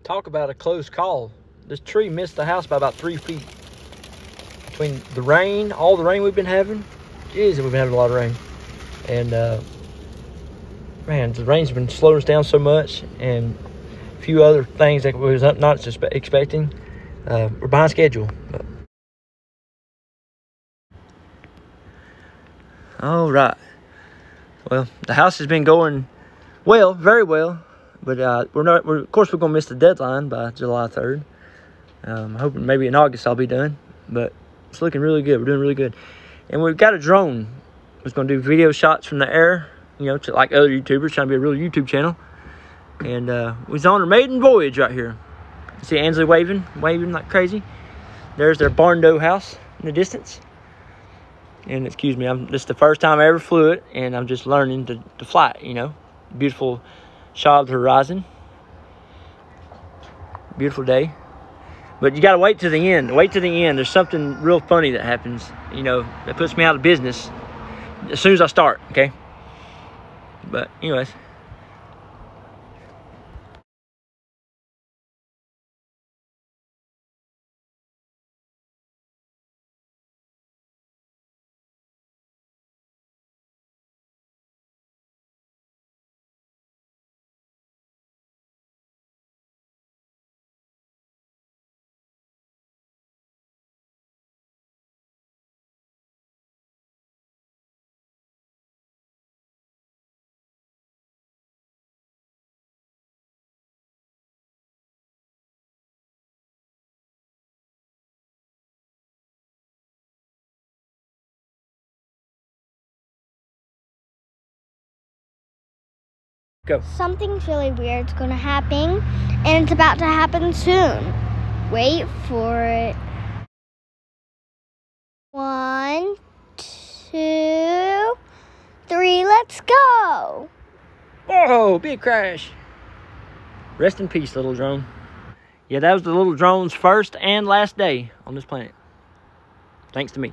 Talk about a close call. This tree missed the house by about 3 feet. Between the rain, all the rain we've been having. Jeez, we've been having a lot of rain. And, man, the rain's been slowing us down so much. And a few other things that we was not expecting. We're behind schedule. But. All right. Well, the house has been going well, very well. But of course, we're going to miss the deadline by July 3rd. I'm hoping maybe in August I'll be done. But it's looking really good. We're doing really good. And we've got a drone. We're going to do video shots from the air, you know, like other YouTubers, trying to be a real YouTube channel. And we're on our maiden voyage right here. You see Ansley waving like crazy. There's their Barndo house in the distance. And excuse me, this is the first time I ever flew it, and I'm just learning to fly it, you know. Beautiful shot of the horizon. Beautiful day. But you got to wait to the end. Wait to the end. There's something real funny that happens, you know, that puts me out of business as soon as I start, okay? But anyways. Go. Something's really weird's gonna happen, and it's about to happen soon. Wait for it. 1, 2, 3, let's go! Whoa, big crash. Rest in peace, little drone. Yeah, that was the little drone's first and last day on this planet. Thanks to me.